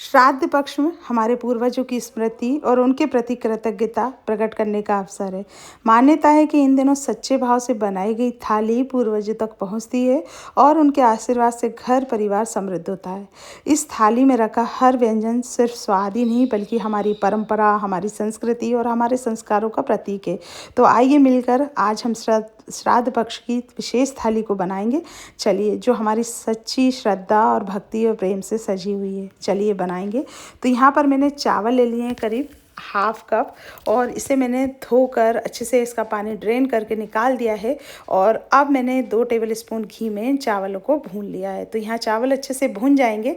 श्राद्ध पक्ष में हमारे पूर्वजों की स्मृति और उनके प्रति कृतज्ञता प्रकट करने का अवसर है। मान्यता है कि इन दिनों सच्चे भाव से बनाई गई थाली पूर्वजों तक पहुंचती है और उनके आशीर्वाद से घर परिवार समृद्ध होता है। इस थाली में रखा हर व्यंजन सिर्फ स्वाद ही नहीं बल्कि हमारी परंपरा, हमारी संस्कृति और हमारे संस्कारों का प्रतीक है। तो आइए मिलकर आज हम श्राद्ध पक्ष की विशेष थाली को बनाएंगे। चलिए, जो हमारी सच्ची श्रद्धा और भक्ति और प्रेम से सजी हुई है, चलिए बनाएंगे। तो यहाँ पर मैंने चावल ले लिए हैं करीब हाफ कप और इसे मैंने धोकर अच्छे से इसका पानी ड्रेन करके निकाल दिया है। और अब मैंने 2 टेबलस्पून घी में इन चावलों को भून लिया है। तो यहाँ चावल अच्छे से भून जाएंगे,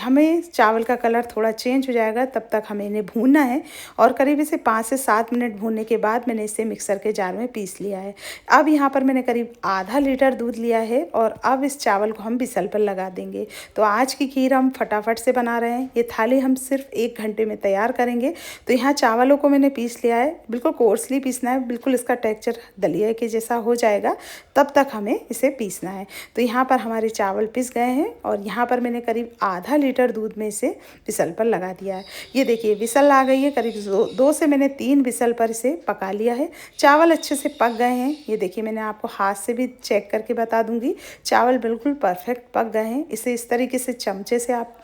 हमें चावल का कलर थोड़ा चेंज हो जाएगा, तब तक हमें इन्हें भूनना है। और करीब इसे 5 से 7 मिनट भूनने के बाद मैंने इसे मिक्सर के जार में पीस लिया है। अब यहाँ पर मैंने करीब आधा लीटर दूध लिया है और अब इस चावल को हम बिसल पर लगा देंगे। तो आज की खीर हम फटाफट से बना रहे हैं। ये थाली हम सिर्फ 1 घंटे में तैयार करेंगे। तो यहाँ चावलों को मैंने पीस लिया है, बिल्कुल कोर्सली पीसना है, बिल्कुल इसका टेक्सचर दलिया के जैसा हो जाएगा, तब तक हमें इसे पीसना है। तो यहाँ पर हमारे चावल पिस गए हैं और यहाँ पर मैंने करीब आधा लीटर दूध में इसे विसल पर लगा दिया है। ये देखिए विसल आ गई है, करीब 2 से मैंने 3 विसल पर इसे पका लिया है। चावल अच्छे से पक गए हैं। ये देखिए, मैंने आपको हाथ से भी चेक करके बता दूंगी, चावल बिल्कुल परफेक्ट पक गए हैं। इसे इस तरीके से चमचे से आप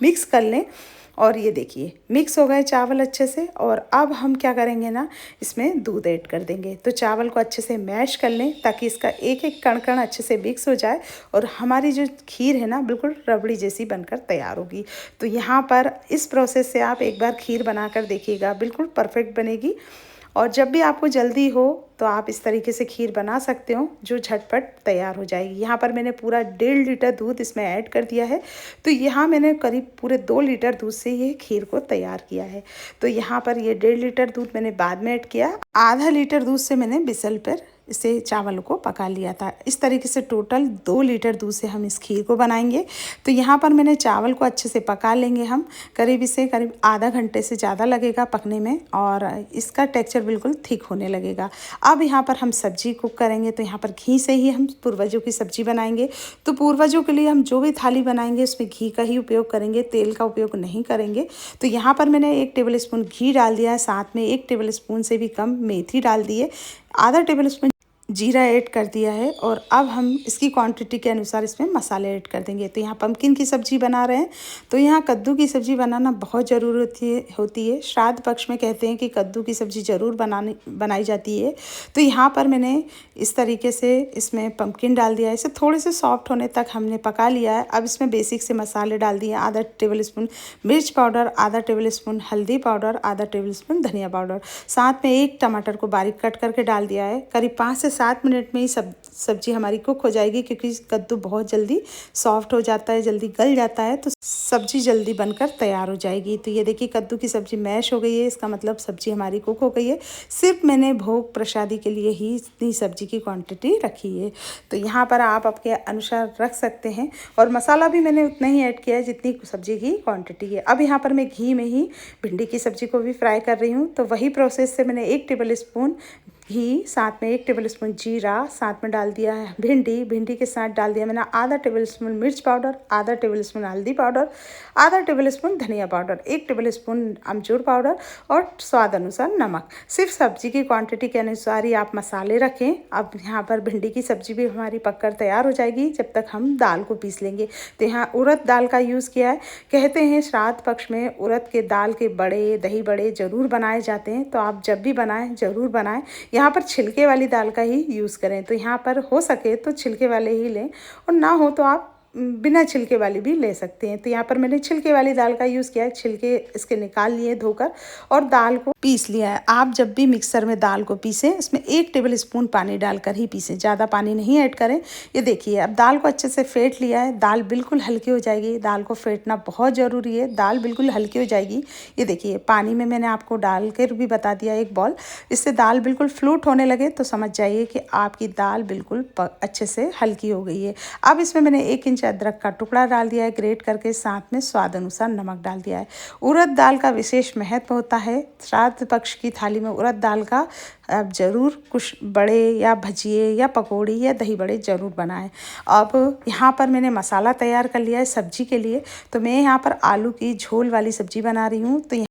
मिक्स कर लें और ये देखिए मिक्स हो गए चावल अच्छे से। और अब हम क्या करेंगे ना, इसमें दूध ऐड कर देंगे। तो चावल को अच्छे से मैश कर लें ताकि इसका एक एक कण कण अच्छे से मिक्स हो जाए और हमारी जो खीर है ना बिल्कुल रबड़ी जैसी बनकर तैयार होगी। तो यहाँ पर इस प्रोसेस से आप एक बार खीर बनाकर देखिएगा, बिल्कुल परफेक्ट बनेगी। और जब भी आपको जल्दी हो तो आप इस तरीके से खीर बना सकते हो जो झटपट तैयार हो जाएगी। यहाँ पर मैंने पूरा 1.5 लीटर दूध इसमें ऐड कर दिया है। तो यहाँ मैंने करीब पूरे 2 लीटर दूध से ये खीर को तैयार किया है। तो यहाँ पर ये 1.5 लीटर दूध मैंने बाद में ऐड किया। आधा लीटर दूध से मैंने बिसल पर इसे चावल को पका लिया था। इस तरीके से टोटल 2 लीटर दूध से हम इस खीर को बनाएंगे। तो यहाँ पर मैंने चावल को अच्छे से पका लेंगे हम, इसे करीब आधा घंटे से ज़्यादा लगेगा पकने में और इसका टेक्सचर बिल्कुल थिक होने लगेगा। अब यहाँ पर हम सब्जी कुक करेंगे। तो यहाँ पर घी से ही हम पूर्वजों की सब्जी बनाएंगे। तो पूर्वजों के लिए हम जो भी थाली बनाएंगे उसमें घी का ही उपयोग करेंगे, तेल का उपयोग नहीं करेंगे। तो यहाँ पर मैंने 1 टेबलस्पून घी डाल दिया है, साथ में 1 टेबलस्पून से भी कम मेथी डाल दी है, आधा टेबलस्पून जीरा ऐड कर दिया है। और अब हम इसकी क्वांटिटी के अनुसार इसमें मसाले ऐड कर देंगे। तो यहाँ पम्पकिन की सब्ज़ी बना रहे हैं। तो यहाँ कद्दू की सब्ज़ी बनाना बहुत ज़रूरी होती है। श्राद्ध पक्ष में कहते हैं कि कद्दू की सब्ज़ी ज़रूर बनाई जाती है। तो यहाँ पर मैंने इस तरीके से इसमें पम्पकिन डाल दिया है। इसे थोड़े से सॉफ्ट होने तक हमने पका लिया है। अब इसमें बेसिक से मसाले डाल दिए, आधा टेबलस्पून मिर्च पाउडर, आधा टेबलस्पून हल्दी पाउडर, आधा टेबलस्पून धनिया पाउडर, साथ में 1 टमाटर को बारीक कट करके डाल दिया है। करीब 5 से 7 मिनट में ही सब्जी हमारी कुक हो जाएगी, क्योंकि कद्दू बहुत जल्दी सॉफ्ट हो जाता है, जल्दी गल जाता है, तो सब्जी जल्दी बनकर तैयार हो जाएगी। तो ये देखिए कद्दू की सब्जी मैश हो गई है, इसका मतलब सब्जी हमारी कुक हो गई है। सिर्फ मैंने भोग प्रसादी के लिए ही इतनी सब्जी की क्वांटिटी रखी है। तो यहाँ पर आप आपके अनुसार रख सकते हैं और मसाला भी मैंने उतना ही ऐड किया है जितनी सब्जी की क्वांटिटी है। अब यहाँ पर मैं घी में ही भिंडी की सब्जी को भी फ्राई कर रही हूँ। तो वही प्रोसेस से मैंने 1 टेबलस्पून घी, साथ में 1 टेबलस्पून जीरा, साथ में डाल दिया है भिंडी के साथ डाल दिया मैंने आधा टेबलस्पून मिर्च पाउडर, आधा टेबलस्पून हल्दी पाउडर, आधा टेबलस्पून धनिया पाउडर, 1 टेबलस्पून अमचूर पाउडर और स्वाद अनुसार नमक। सिर्फ सब्जी की क्वांटिटी के अनुसार ही आप मसाले रखें। अब यहाँ पर भिंडी की सब्जी भी हमारी पककर तैयार हो जाएगी जब तक हम दाल को पीस लेंगे। तो यहाँ उड़द दाल का यूज़ किया है। कहते हैं श्राद्ध पक्ष में उड़द के दाल के बड़े, दही बड़े ज़रूर बनाए जाते हैं। तो आप जब भी बनाएं ज़रूर बनाएं। यहाँ पर छिलके वाली दाल का ही यूज़ करें। तो यहाँ पर हो सके तो छिलके वाले ही लें और ना हो तो आप बिना छिलके वाली भी ले सकते हैं। तो यहाँ पर मैंने छिलके वाली दाल का यूज़ किया है। छिलके इसके निकाल लिए धोकर और दाल को पीस लिया है। आप जब भी मिक्सर में दाल को पीसें इसमें 1 टेबलस्पून पानी डालकर ही पीसें, ज़्यादा पानी नहीं ऐड करें। ये देखिए अब दाल को अच्छे से फेंट लिया है। दाल बिल्कुल हल्की हो जाएगी, दाल को फेंटना बहुत ज़रूरी है। दाल बिल्कुल हल्की हो जाएगी। ये देखिए पानी में मैंने आपको डाल कर भी बता दिया 1 बॉल। इससे दाल बिल्कुल फ्लूट होने लगे तो समझ जाइए कि आपकी दाल बिल्कुल अच्छे से हल्की हो गई है। अब इसमें मैंने 1 इंच इंच अदरक का टुकड़ा डाल दिया है ग्रेट करके, साथ में स्वाद अनुसार नमक डाल दिया है। उड़द दाल का विशेष महत्व होता है। श्राद्ध पक्ष की थाली में उड़द दाल का आप ज़रूर कुछ बड़े या भजिए या पकौड़ी या दही बड़े ज़रूर बनाएं। अब यहाँ पर मैंने मसाला तैयार कर लिया है सब्जी के लिए। तो मैं यहाँ पर आलू की झोल वाली सब्जी बना रही हूँ। तो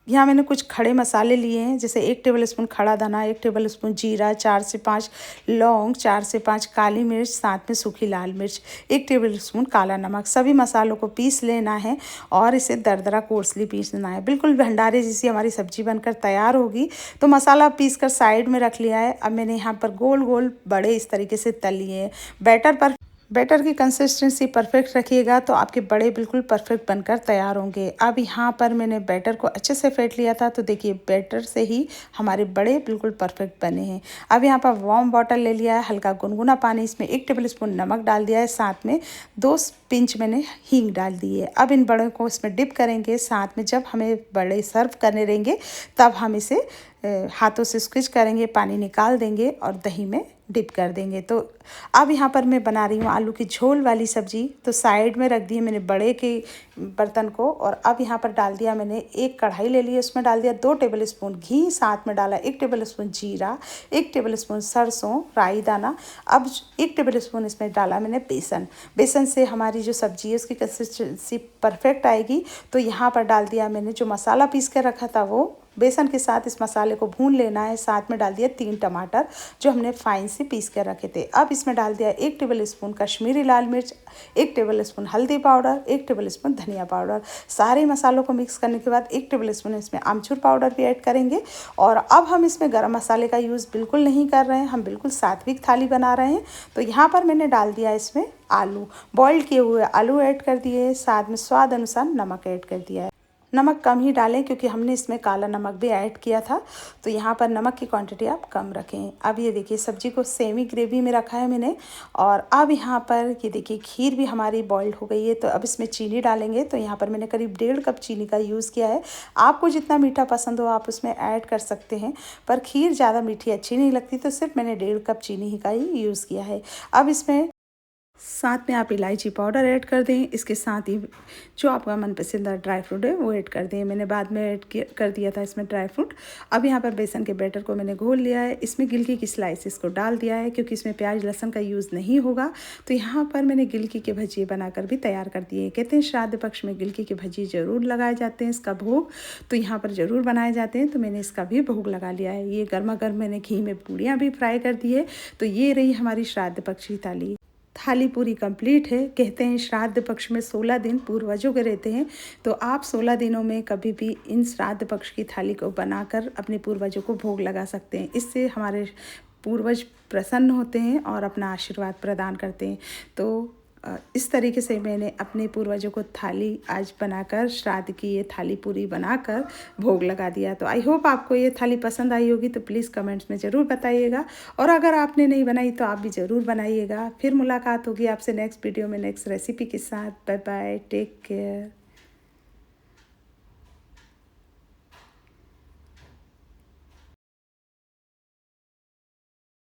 यहाँ मैंने कुछ खड़े मसाले लिए हैं, जैसे 1 टेबलस्पून खड़ा धना, 1 टेबलस्पून जीरा, 4 से 5 लौंग, 4 से 5 काली मिर्च, साथ में सूखी लाल मिर्च, 1 टेबलस्पून काला नमक। सभी मसालों को पीस लेना है और इसे दरदरा कोर्सली पीसना है। बिल्कुल भंडारे जैसी हमारी सब्जी बनकर तैयार होगी। तो मसाला पीस कर साइड में रख लिया है। अब मैंने यहाँ पर गोल गोल बड़े इस तरीके से तल लिए हैं। बैटर की कंसिस्टेंसी परफेक्ट रखिएगा तो आपके बड़े बिल्कुल परफेक्ट बनकर तैयार होंगे। अब यहाँ पर मैंने बैटर को अच्छे से फेंट लिया था, तो देखिए बैटर से ही हमारे बड़े बिल्कुल परफेक्ट बने हैं। अब यहाँ पर वार्म वाटर ले लिया है, हल्का गुनगुना पानी, इसमें 1 टेबलस्पून नमक डाल दिया है, साथ में 2 पिंच मैंने हींग डाल दी है। अब इन बड़ों को इसमें डिप करेंगे। साथ में जब हमें बड़े सर्व करने रहेंगे तब हम इसे हाथों से स्क्विज करेंगे, पानी निकाल देंगे और दही में डिप कर देंगे। तो अब यहाँ पर मैं बना रही हूँ आलू की झोल वाली सब्जी। तो साइड में रख दिए मैंने बड़े के बर्तन को और अब यहाँ पर डाल दिया मैंने एक कढ़ाई ले ली, उसमें डाल दिया 2 टेबलस्पून घी, साथ में डाला 1 टेबलस्पून जीरा, 1 टेबलस्पून सरसों राई दाना। अब 1 टेबलस्पून इसमें डाला मैंने बेसन से हमारी जो सब्जी है उसकी कंसिस्टेंसी परफेक्ट आएगी। तो यहाँ पर डाल दिया मैंने जो मसाला पीस कर रखा था वो बेसन के साथ इस मसाले को भून लेना है। साथ में डाल दिया 3 टमाटर जो हमने फाइन से पीस कर रखे थे। अब इसमें डाल दिया 1 टेबलस्पून कश्मीरी लाल मिर्च, 1 टेबलस्पून हल्दी पाउडर, 1 टेबलस्पून धनिया पाउडर। सारे मसालों को मिक्स करने के बाद 1 टेबलस्पून इसमें आमचूर पाउडर भी ऐड करेंगे। और अब हम इसमें गरम मसाले का यूज़ बिल्कुल नहीं कर रहे हैं, हम बिल्कुल सात्विक थाली बना रहे हैं। तो यहाँ पर मैंने डाल दिया इसमें आलू, बॉइल्ड किए हुए आलू ऐड कर दिए, साथ में स्वाद अनुसार नमक ऐड कर दिया है। नमक कम ही डालें क्योंकि हमने इसमें काला नमक भी ऐड किया था। तो यहाँ पर नमक की क्वांटिटी आप कम रखें। अब ये देखिए सब्जी को सेमी ग्रेवी में रखा है मैंने। और अब यहाँ पर ये देखिए खीर भी हमारी बॉइल्ड हो गई है। तो अब इसमें चीनी डालेंगे। तो यहाँ पर मैंने करीब 1.5 कप चीनी का यूज़ किया है। आपको जितना मीठा पसंद हो आप उसमें ऐड कर सकते हैं, पर खीर ज़्यादा मीठी अच्छी नहीं लगती, तो सिर्फ मैंने 1.5 कप चीनी ही का ही यूज़ किया है। अब इसमें साथ में आप इलायची पाउडर ऐड कर दें। इसके साथ ही जो आपका मनपसंद ड्राई फ्रूट है वो ऐड कर दें। मैंने बाद में ऐड कर दिया था इसमें ड्राई फ्रूट। अब यहाँ पर बेसन के बैटर को मैंने घोल लिया है। इसमें गिलकी की स्लाइसेस को डाल दिया है क्योंकि इसमें प्याज लहसुन का यूज़ नहीं होगा। तो यहाँ पर मैंने गिलकी के भजिए बनाकर भी तैयार कर दिए। कहते हैं श्राद्ध पक्ष में गिलकी के भजिए ज़रूर लगाए जाते हैं, इसका भोग तो यहाँ पर ज़रूर बनाए जाते हैं। तो मैंने इसका भी भोग लगा लिया है। ये गर्मा गर्म मैंने घी में पूड़ियाँ भी फ्राई कर दी है। तो ये रही हमारी श्राद्ध पक्ष की थाली पूरी कंप्लीट है। कहते हैं श्राद्ध पक्ष में 16 दिन पूर्वजों के रहते हैं। तो आप 16 दिनों में कभी भी इन श्राद्ध पक्ष की थाली को बनाकर अपने पूर्वजों को भोग लगा सकते हैं। इससे हमारे पूर्वज प्रसन्न होते हैं और अपना आशीर्वाद प्रदान करते हैं। तो इस तरीके से मैंने अपने पूर्वजों को थाली आज बनाकर श्राद्ध की ये थाली पूरी बनाकर भोग लगा दिया। तो आई होप आपको ये थाली पसंद आई होगी। तो प्लीज़ कमेंट्स में ज़रूर बताइएगा और अगर आपने नहीं बनाई तो आप भी ज़रूर बनाइएगा। फिर मुलाकात होगी आपसे नेक्स्ट वीडियो में नेक्स्ट रेसिपी के साथ। Bye bye, take care.